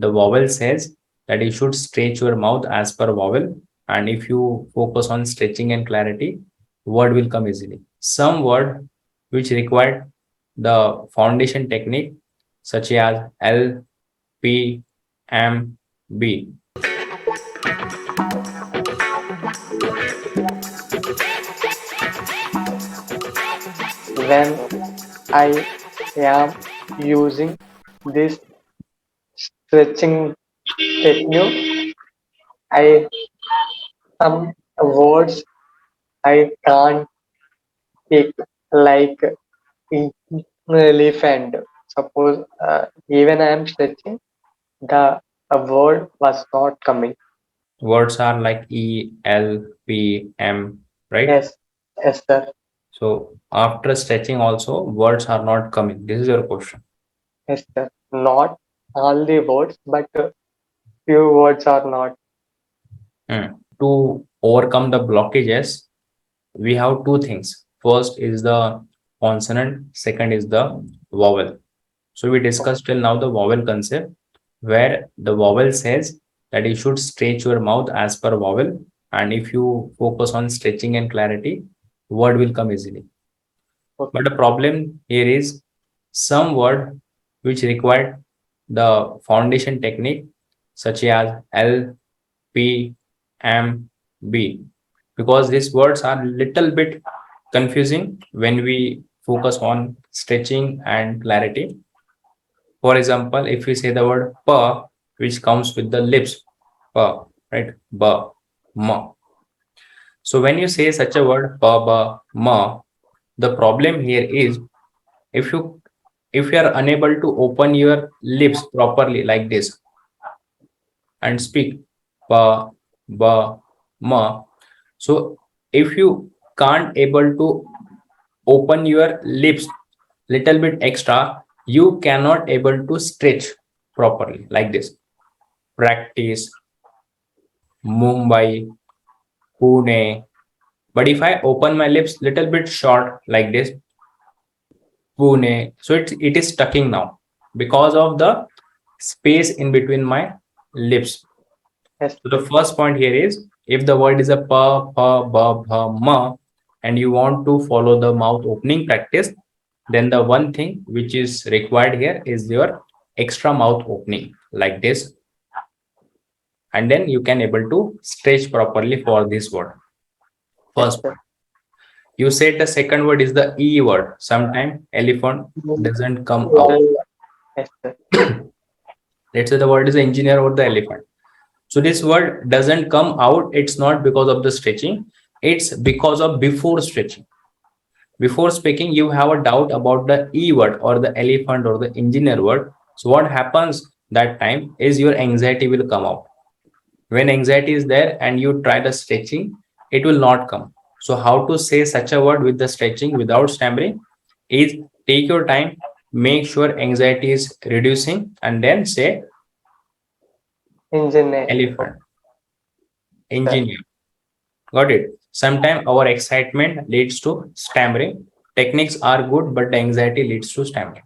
the vowel says that you should stretch your mouth as per vowel. And if you focus on stretching and clarity, word will come easily. Some word which require the foundation technique, such as L, P, M, B. When I am using this stretching technique, I some words I can't pick like elephant. Suppose even I am stretching, the a word was not coming. Words are like E, L, P, M, right? Yes, yes, sir. So after stretching also, words are not coming. This is your question. Yes, sir. Not all the words, but few words are not. To overcome the blockages, we have two things. First is the consonant, second is the vowel. So we discussed till now the vowel concept, where the vowel says that you should stretch your mouth as per vowel. And if you focus on stretching and clarity, word will come easily. Okay. But the problem here is some word which require the foundation technique, such as L, P, M, B, because these words are little bit confusing when we focus on stretching and clarity. For example, if we say the word pa, which comes with the lips, pa, right? Ba, ma. So when you say such a word pa, ba, ma, the problem here is if you are unable to open your lips properly like this and speak pa, ba, ma. So if you can't able to open your lips little bit extra, you cannot able to stretch properly like this. Practice Mumbai, Pune. But if I open my lips little bit short like this, Pune, so it is stucking now because of the space in between my lips. Yes, So the first point here is if the word is a pa, pa, ba, bha, ma, and you want to follow the mouth opening practice, then the one thing which is required here is your extra mouth opening like this, and then you can able to stretch properly for this word. yes, First sir. point. You said the second word is the E word. Sometimes elephant doesn't come out. Yes, sir. Let's say the word is engineer or the elephant. So this word doesn't come out. It's not because of the stretching. It's because of before stretching. Before speaking, you have a doubt about the E word or the elephant or the engineer word. So what happens that time is your anxiety will come out. When anxiety is there and you try the stretching, it will not come. So how to say such a word with the stretching without stammering is take your time, make sure anxiety is reducing, and then say Engineer. elephant, Sir. engineer. Got it? Sometimes our excitement leads to stammering. Techniques are good, but the anxiety leads to stammering.